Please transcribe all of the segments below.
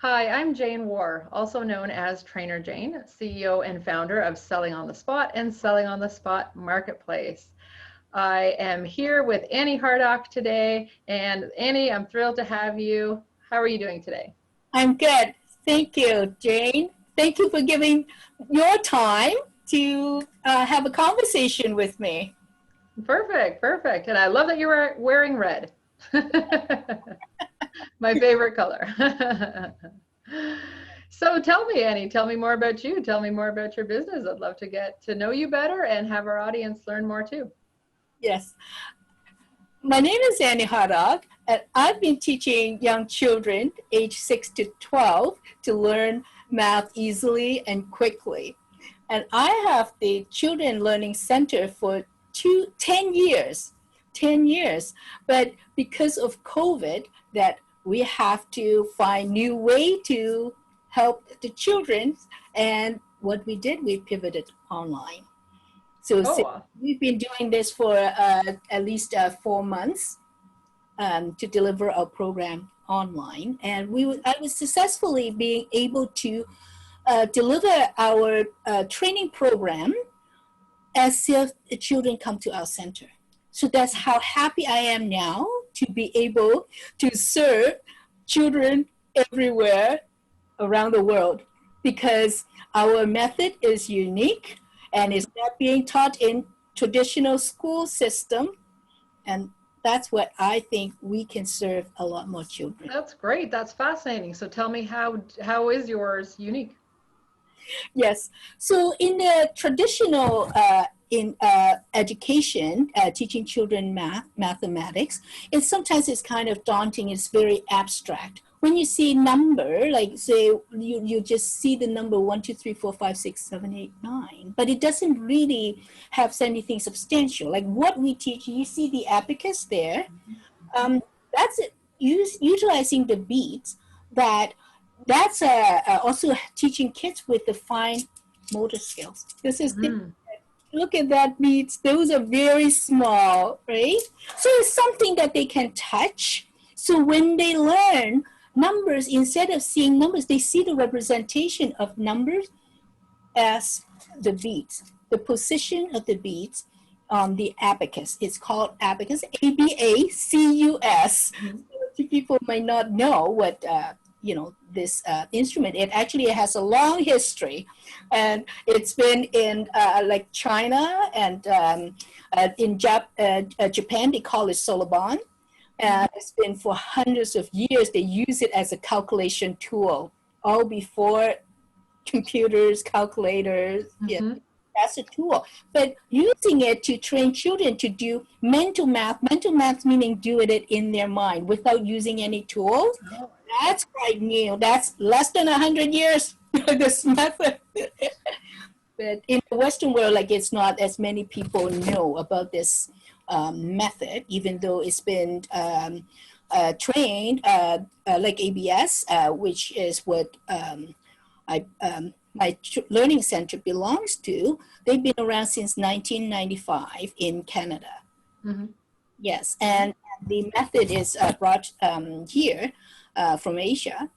Hi, I'm Jane Warr, also known as Trainer Jane, CEO and founder of Selling on the Spot and Selling on the Spot Marketplace. I am here with Annie Hardock today. And Annie, I'm thrilled to have you. How are you doing today? I'm good. Thank you, Jane. Thank you for giving your time to have a conversation with me. Perfect, perfect. And I love that you're wearing red. My favorite color. So tell me, Annie, tell me more about you. Tell me more about your business. I'd love to get to know you better and have our audience learn more too. Yes. My name is Annie Hardock, and I've been teaching young children age 6 to 12 to learn math easily and quickly. And I have the Children Learning Center for 10 years, 10 years. But because of COVID, that we have to find new way to help the children. And what we did, we pivoted online. So we've been doing this for at least 4 months to deliver our program online. And I was successfully being able to deliver our training program as if the children come to our center. So that's how happy I am now to be able to serve children everywhere around the world, because our method is unique and is not being taught in traditional school system. And that's what I think we can serve a lot more children. That's great. That's fascinating. So tell me, how is yours unique? Yes. So in the traditional education, teaching children mathematics, sometimes it's kind of daunting. It's very abstract. When you see number, like say you just see the number 1, 2, 3, 4, 5, 6, 7, 8, 9, but it doesn't really have anything substantial. Like what we teach, you see the abacus there. That's it. Utilizing the beats that's also teaching kids with the fine motor skills. This is look at that beats. Those are very small, right? So it's something that they can touch. So when they learn numbers, instead of seeing numbers, they see the representation of numbers as the beats, the position of the beats on the abacus. It's called abacus, ABACUS. People might not know what this instrument. It actually has a long history, and it's been in like China and in Japan they call it solobon. It's been for hundreds of years. They use it as a calculation tool, all before computers, calculators. Yeah, that's a tool. But using it to train children to do mental math meaning doing it in their mind without using any tools. That's quite new. That's less than 100 years, this method. But in the Western world, like it's not as many people know about this method, even though it's been trained like ABS, which is what my learning center belongs to. They've been around since 1995 in Canada. Yes, and the method is brought here from Asia.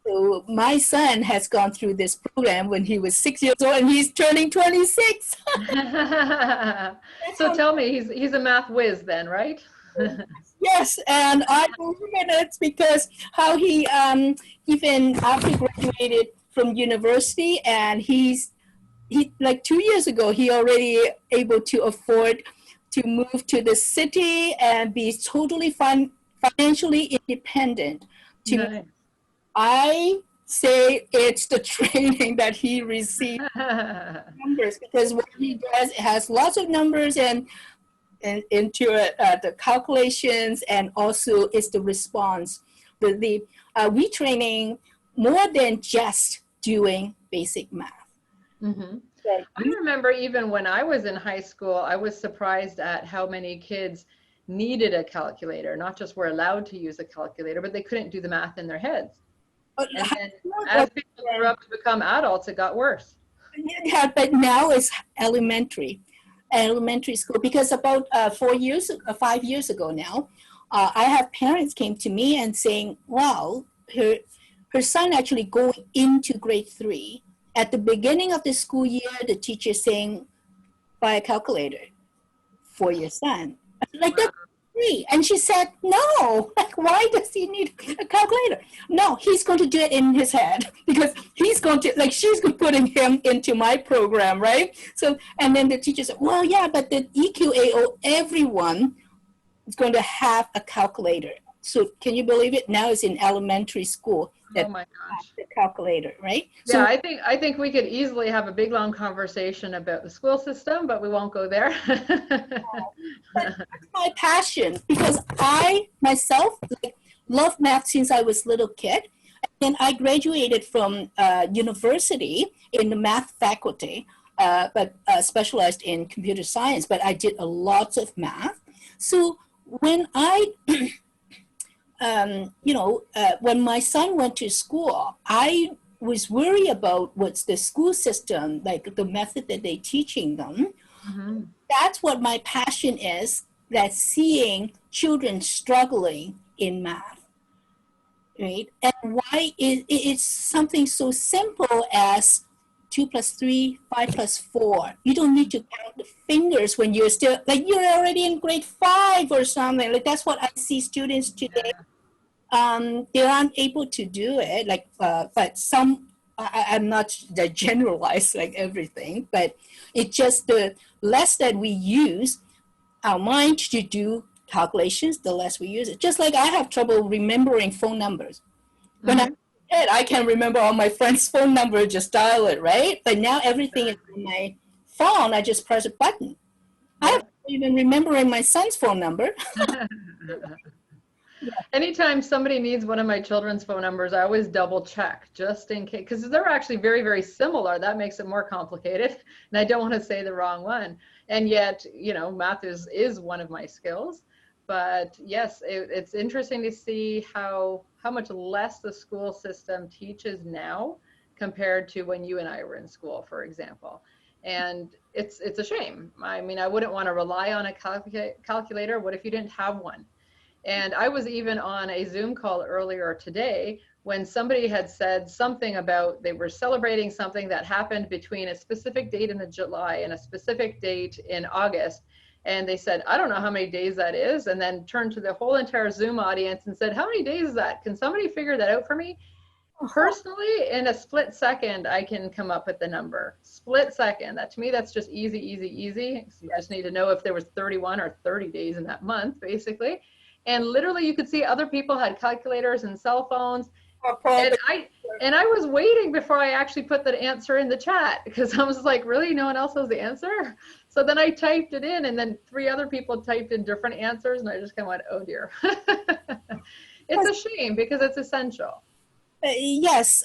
So my son has gone through this program when he was 6 years old, and he's turning 26. So tell me, he's a math whiz then, right? Yes, and I believe in it because how he even after graduated from university, and he like 2 years ago, he already able to afford to move to the city and be totally financially independent. Nice. I say it's the training that he received numbers, because what he does has lots of numbers and into the calculations, and also it's the response. We training more than just doing basic math. I remember even when I was in high school, I was surprised at how many kids needed a calculator, not just were allowed to use a calculator, but they couldn't do the math in their heads. And then as people grew up to become adults, it got worse. Yeah, but now it's elementary school, because about 5 years ago now, I have parents came to me and saying, wow, her son actually going into grade 3. At the beginning of the school year, the teacher saying, buy a calculator for your son. Like, that's free. And she said, no, like, why does he need a calculator? No, he's going to do it in his head because he's going to, like, she's putting him into my program, right? So, and then the teacher said, well, yeah, but the EQAO, everyone is going to have a calculator. So can you believe it? Now it's in elementary school. Oh my gosh. The calculator, right? Yeah, So, I think we could easily have a big long conversation about the school system, but we won't go there. that's my passion because I myself like love math since I was a little kid. And I graduated from university in the math faculty, but specialized in computer science. But I did a lot of math. So when I when my son went to school, I was worried about what's the school system, like the method that they're teaching them. Mm-hmm. That's what my passion is, that seeing children struggling in math, right? And why it's something so simple as 2 plus 3, 5 plus 4. You don't need to count the fingers when you're still, like you're already in grade 5 or something. Like that's what I see students today. They aren't able to do it, like, but some, I'm not generalize like everything, but it's just the less that we use our mind to do calculations, the less we use it. Just like I have trouble remembering phone numbers. When I can remember all my friends' phone number, just dial it, right? But now everything is on my phone, I just press a button. I have even remembering my son's phone number. Anytime somebody needs one of my children's phone numbers, I always double check just in case, because they're actually very, very similar. That makes it more complicated. And I don't want to say the wrong one. And yet, you know, math is one of my skills. But yes, it's interesting to see how much less the school system teaches now compared to when you and I were in school, for example. And it's a shame. I mean, I wouldn't want to rely on a calculator. What if you didn't have one? And I was even on a Zoom call earlier today when somebody had said something about they were celebrating something that happened between a specific date in July and a specific date in August. And they said, I don't know how many days that is. And then turned to the whole entire Zoom audience and said, how many days is that? Can somebody figure that out for me? Personally, in a split second, I can come up with the number. Split second. That to me, that's just easy, easy, easy. So you just need to know if there was 31 or 30 days in that month, basically. And literally you could see other people had calculators and cell phones. And I was waiting before I actually put the answer in the chat because I was like, really, no one else has the answer? So then I typed it in and then 3 other people typed in different answers and I just kind of went, oh dear. It's a shame because it's essential. Yes,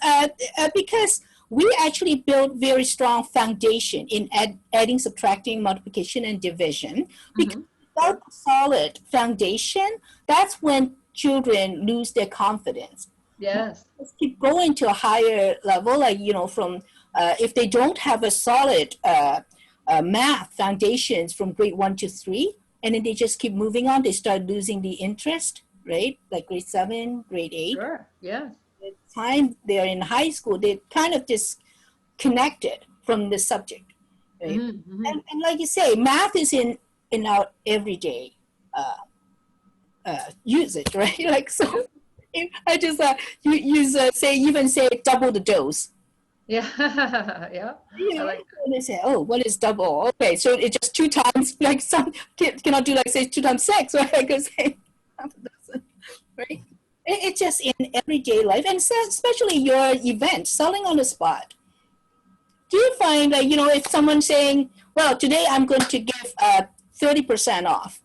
because we actually build very strong foundation in adding, subtracting, multiplication, and division. Because without a solid foundation, that's when children lose their confidence. Yes. Let's keep going to a higher level, like, you know, from if they don't have a solid math foundations from grade 1 to 3, and then they just keep moving on, they start losing the interest, right? Like grade 7, grade 8. Sure, yeah. The time they're in high school, they kind of disconnected from the subject, right? And like you say, math is in our everyday usage, right? Like, so I just even say double the dose. Yeah, yeah. You know, they say, oh, what is double? Okay, so it's just 2 times, like some kids cannot do, like, say 2 times 6, right? I could say, right? It's just in everyday life, and so especially your event, selling on the spot. Do you find that, you know, if someone's saying, well, today I'm going to give 30% off,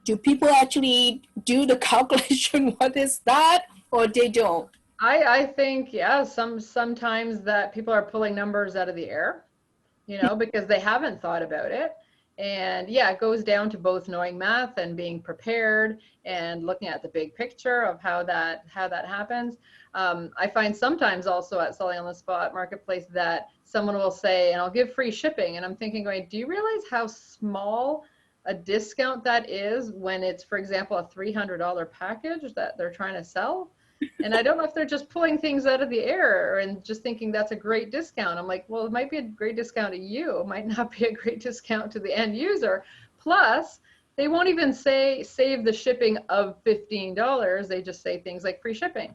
do people actually do the calculation, what is that, or they don't? I think, yeah, sometimes that people are pulling numbers out of the air, you know, because they haven't thought about it. And yeah, it goes down to both knowing math and being prepared and looking at the big picture of how that happens. I find sometimes also at selling on the spot marketplace that someone will say, and I'll give free shipping. And I'm thinking, going, do you realize how small a discount that is when it's, for example, a $300 package that they're trying to sell? And I don't know if they're just pulling things out of the air and just thinking that's a great discount. I'm like, well, it might be a great discount to you. It might not be a great discount to the end user. Plus, they won't even say save the shipping of $15. They just say things like free shipping.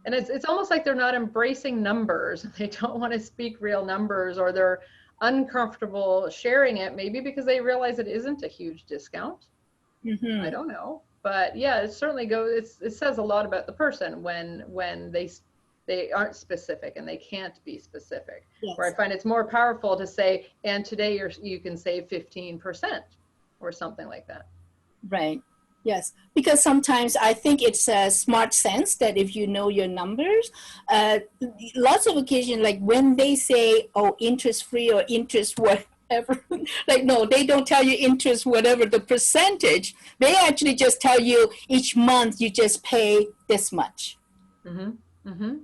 And it's almost like they're not embracing numbers. They don't want to speak real numbers, or they're uncomfortable sharing it, maybe because they realize it isn't a huge discount. Mm-hmm. I don't know. But yeah, it certainly goes, it says a lot about the person when they aren't specific and they can't be specific. Yes. Where I find it's more powerful to say, and today you can save 15% or something like that. Right. Yes, because sometimes I think it's a smart sense that if you know your numbers, lots of occasions, like when they say, oh, interest free or interest whatever, like, no, they don't tell you interest, whatever the percentage. They actually just tell you each month you just pay this much. Mm-hmm. Mm-hmm.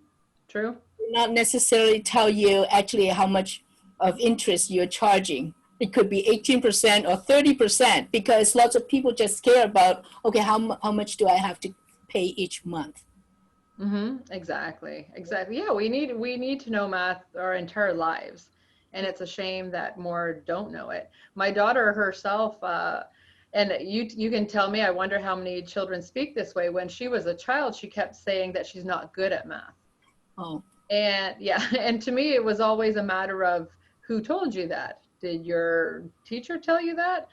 True. Not necessarily tell you actually how much of interest you're charging. It could be 18% or 30%, because lots of people just care about, okay, how much do I have to pay each month? Mm-hmm. Exactly. Yeah, we need to know math our entire lives, and it's a shame that more don't know it. My daughter herself, and you can tell me, I wonder how many children speak this way. When she was a child, she kept saying that she's not good at math. Oh. And yeah, and to me, it was always a matter of who told you that. Did your teacher tell you that?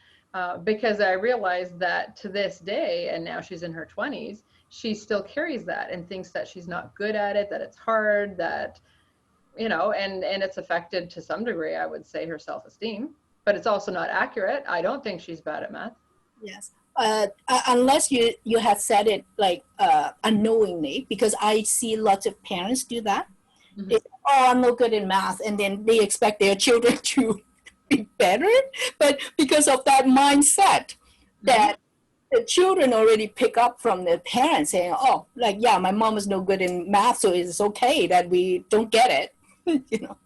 Because I realized that to this day, and now she's in her 20s, she still carries that and thinks that she's not good at it, that it's hard, that, you know, and it's affected to some degree, I would say, her self-esteem, but it's also not accurate. I don't think she's bad at math. Yes. Unless you had said it like unknowingly, because I see lots of parents do that. Mm-hmm. Oh, I'm no good in math, and then they expect their children to be better, but because of that mindset that the children already pick up from their parents saying, oh, like, yeah, my mom is no good in math, so it's okay that we don't get it. You know,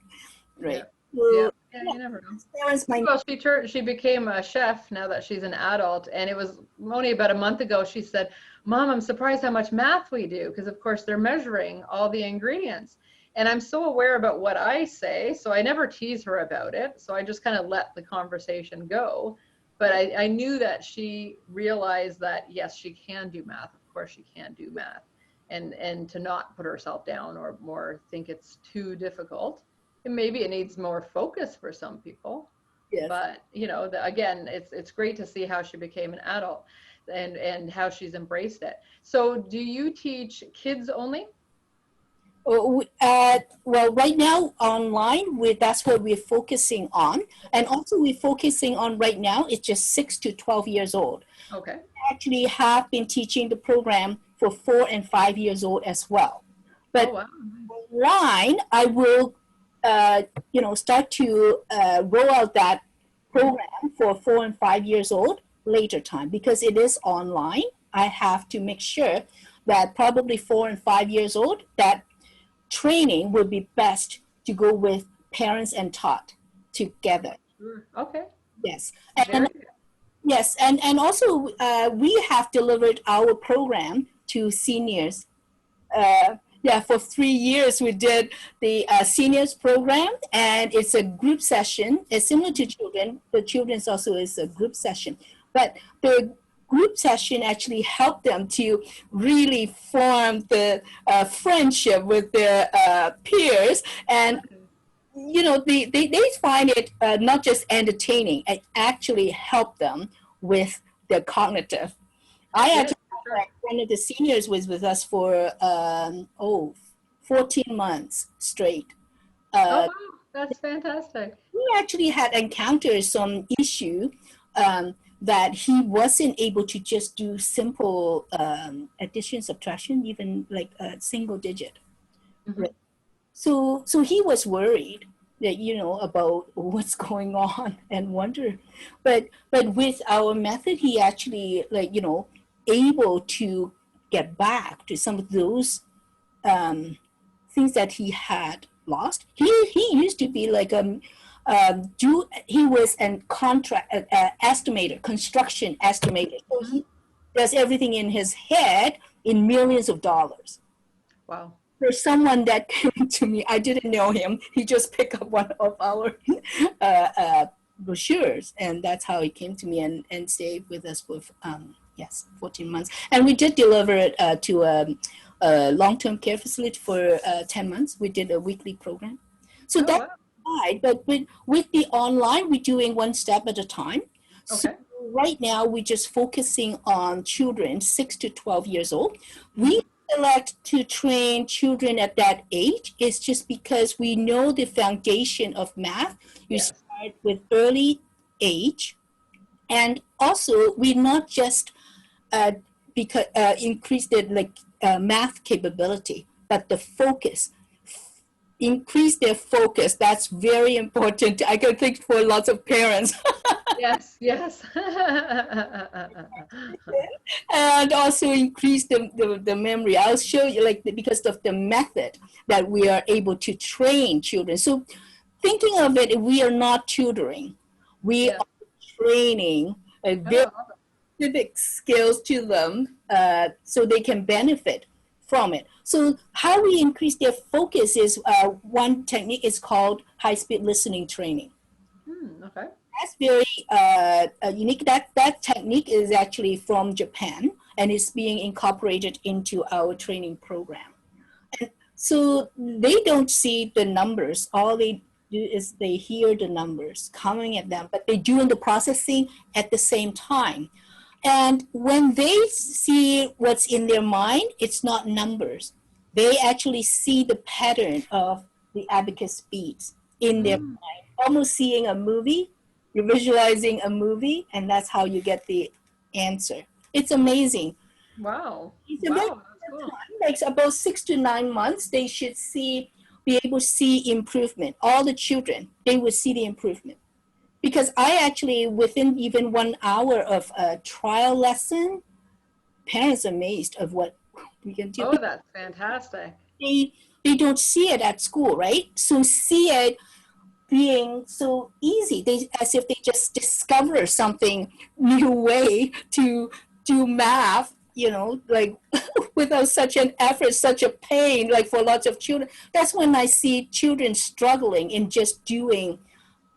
right? Yeah. Yeah, you never know. Parents might. Well, she became a chef now that she's an adult, and it was only about a month ago she said, Mom, I'm surprised how much math we do, because of course they're measuring all the ingredients. And I'm so aware about what I say, so I never tease her about it. So I just kind of let the conversation go. But I knew that she realized that, yes, she can do math. Of course she can do math. And to not put herself down or more think it's too difficult. And maybe it needs more focus for some people. Yes. But, you know, again, it's great to see how she became an adult and how she's embraced it. So do you teach kids only? Well, right now online, that's what we're focusing on. And also we're focusing on right now, it's just 6 to 12 years old. Okay. We actually have been teaching the program for 4 and 5 years old as well. But online, I will, start to roll out that program for 4 and 5 years old later time, because it is online. I have to make sure that probably 4 and 5 years old, that training would be best to go with parents and taught together. Okay. Yes. And, yes. And also we have delivered our program to seniors. For 3 years we did the seniors program, and it's a group session. It's similar to children. The children's also is a group session. But the group session actually helped them to really form the friendship with their peers, and you know they find it not just entertaining, it actually helped them with their cognitive. I actually one of the seniors was with us for 14 months straight. Wow, that's fantastic. We actually had encountered some issue that he wasn't able to just do simple addition, subtraction, even like a single digit. Mm-hmm. Right? So he was worried that, about what's going on and wonder. But with our method, he actually able to get back to some of those things that he had lost. He used to be like he was a contract estimator, construction estimator. So he does everything in his head in millions of dollars. Wow. For someone that came to me, I didn't know him. He just picked up one of our brochures, and that's how he came to me and stayed with us for 14 months. And we did deliver it to a long-term care facility for 10 months. We did a weekly program. So that's right. But with the online, we're doing one step at a time. Okay. So right now, we're just focusing on children 6 to 12 years old. We select to train children at that age is just because we know the foundation of math. You start with early age, and also we not just increase the math capability, but the focus. Increase their focus. That's very important. I can think for lots of parents. Yes, yes. And also increase the memory. I'll show you because of the method that we are able to train children. So thinking of it, we are not tutoring. We are training a very specific skills to them so they can benefit from it. So how we increase their focus is one technique is called high-speed listening training. Okay. That's very unique. That technique is actually from Japan and is being incorporated into our training program. And so they don't see the numbers. All they do is they hear the numbers coming at them, but they're doing the processing at the same time. And when they see what's in their mind, it's not numbers. They actually see the pattern of the abacus beats in their mind, almost seeing a movie. You're visualizing a movie, and that's how you get the answer. It's amazing. Wow. It's about time, like about 6 to 9 months, they should be able to see improvement. All the children, they will see the improvement. Because I actually, within even 1 hour of a trial lesson, parents are amazed of what we can do. Oh, that's fantastic. They don't see it at school, right? So see it being so easy, as if they just discover something new way to do math, without such an effort, such a pain, like for lots of children. That's when I see children struggling in just doing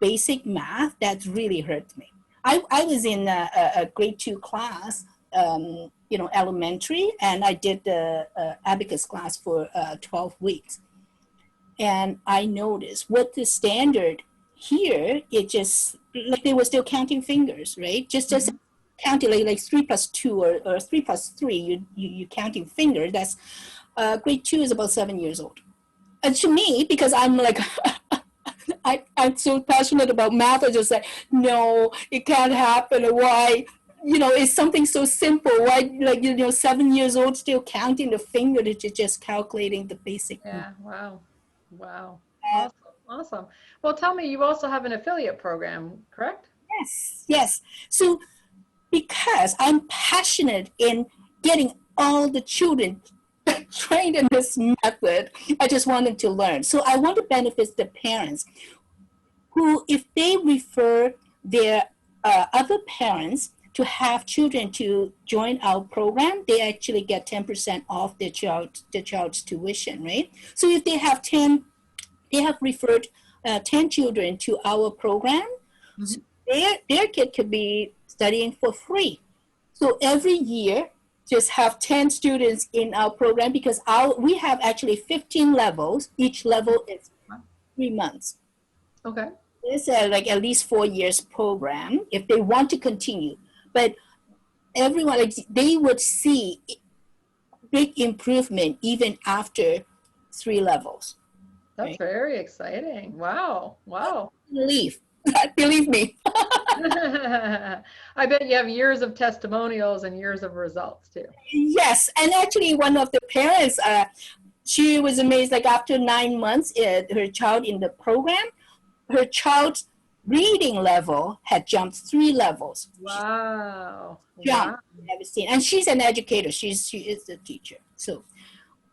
basic math. That really hurt me. I was in a grade 2 class, elementary, and I did the abacus class for 12 weeks. And I noticed what the standard here, it just, like they were still counting fingers, right? Just counting like 3 plus 2 or 3 plus 3, you counting fingers. That's, grade 2 is about 7 years old. And to me, because I'm like, I'm so passionate about math, I just say, no, it can't happen. Why? It's something so simple. Why, 7 years old still counting the finger that you're just calculating the basic. Yeah, wow. Wow. Awesome. Well, tell me, you also have an affiliate program, correct? Yes. So because I'm passionate in getting all the children trained in this method, I just wanted to learn. So I want to benefit the parents who, if they refer their other parents to have children to join our program, they actually get 10% off their child's tuition, right? So if they have referred 10 children to our program, so their kid could be studying for free. So every year, just have 10 students in our program, because we have actually 15 levels. Each level is 3 months. Okay. It's like at least 4 years program if they want to continue. But everyone, they would see big improvement even after 3 levels. That's right? Very exciting. Wow. Believe me. I bet you have years of testimonials and years of results too. Yes, and actually one of the parents, she was amazed, like after 9 months, her child in the program, her child's reading level had jumped 3 levels. Wow. Never seen. And she's an educator. She is a teacher. So.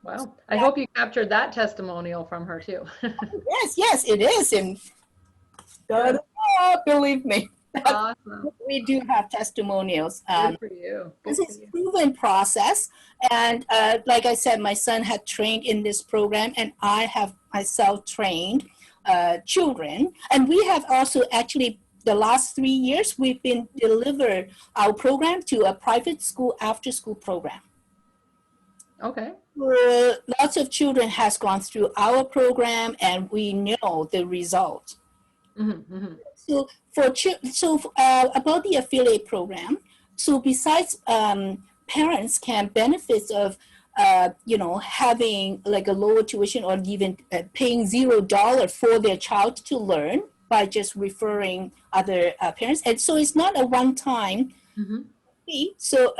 Wow. I hope you captured that testimonial from her too. Yes, it is. And God, believe me. Awesome. We do have testimonials. Good for you. Good This for is a you. proven process. And like I said, my son had trained in this program, and I have myself trained children. And we have also actually, the last 3 years, we've been delivered our program to a private school after school program. Okay. Lots of children has gone through our program, and we know the results. Mm-hmm, mm-hmm. So about the affiliate program, so besides parents can benefit of having like a lower tuition or even paying $0 for their child to learn by just referring other parents, and so it's not a one-time fee, so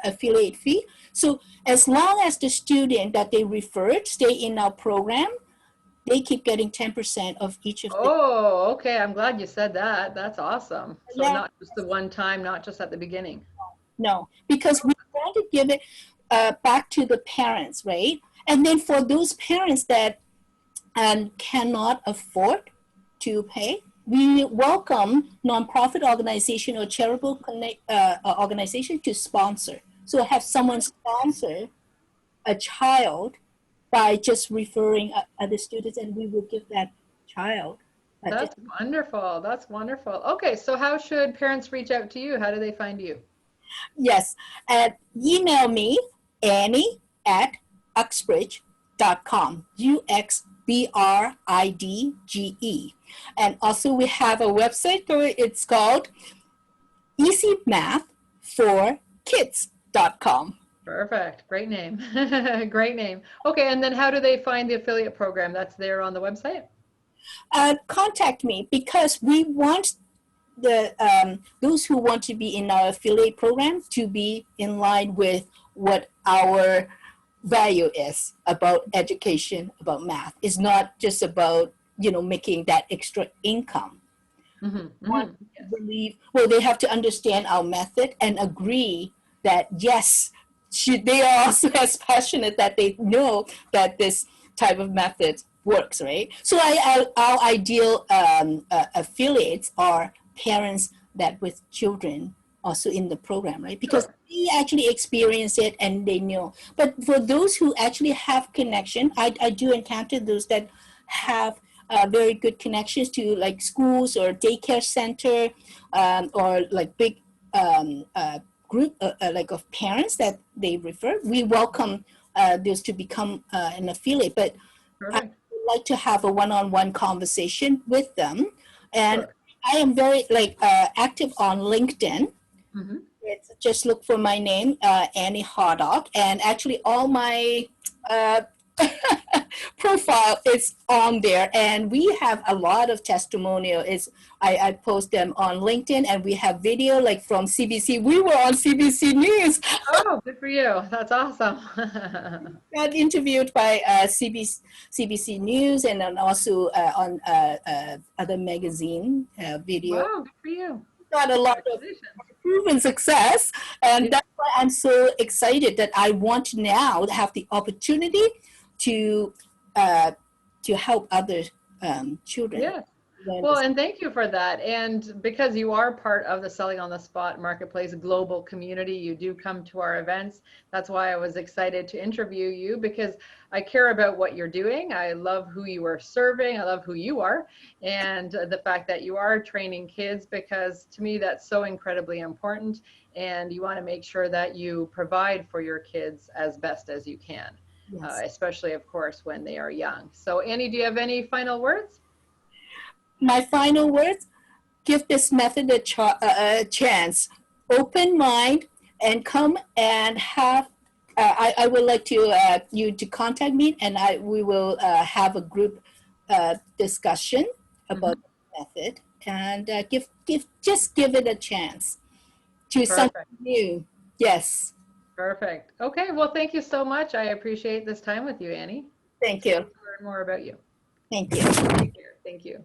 affiliate fee. So as long as the student that they referred stay in our program, they keep getting 10% of each of the. Oh, okay. I'm glad you said that. That's awesome. So Yeah. not just the one time, not just at the beginning. No, because we want to give it back to the parents, right? And then for those parents that cannot afford to pay, we welcome nonprofit organization or charitable organization to sponsor. So have someone sponsor a child by just referring other students, and we will give that child. That's wonderful. That's wonderful. Okay, so how should parents reach out to you? How do they find you? Yes, email me, Annie at uxbridge.com, UXBRIDGE. And also we have a website, so it's called easymathforkids.com. Perfect. Great name. Great name. Okay, and then how do they find the affiliate program? That's there on the website? Contact me, because we want those who want to be in our affiliate program to be in line with what our value is about education, about math. It's not just about making that extra income. Believe, well, they have to understand our method and agree that yes, they are also as passionate that they know that this type of method works, right? So our ideal affiliates are parents that with children also in the program, right? Because they actually experience it and they know. But for those who actually have connection, I do encounter those that have very good connections to like schools or daycare center or like big group like of parents that they refer. We welcome those to become an affiliate, but I would like to have a one-on-one conversation with them. And I am very active on LinkedIn. It's just look for my name, Annie Hardock, and actually all my profile is on there, and we have a lot of testimonial. I post them on LinkedIn, and we have video like from CBC. We were on CBC News. Oh, good for you. That's awesome. Got interviewed by CBC News, and then also on other magazine video. Wow, good for you. Got a lot of proven success, and that's why I'm so excited that I want to now have the opportunity to help other children. Yeah. Well, and thank you for that. And because you are part of the Selling on the Spot Marketplace global community, you do come to our events. That's why I was excited to interview you, because I care about what you're doing. I love who you are serving. I love who you are, and the fact that you are training kids, because to me that's so incredibly important. And you want to make sure that you provide for your kids as best as you can, especially, of course, when they are young. So, Annie, do you have any final words? My final words: give this method a chance, open mind, and come and have. I would like to you to contact me, and we will have a group discussion about the method, and just give it a chance to something new. Yes. Perfect. Okay. Well, thank you so much. I appreciate this time with you, Annie. Thank you. Learn more about you. Thank you. Take care. Thank you.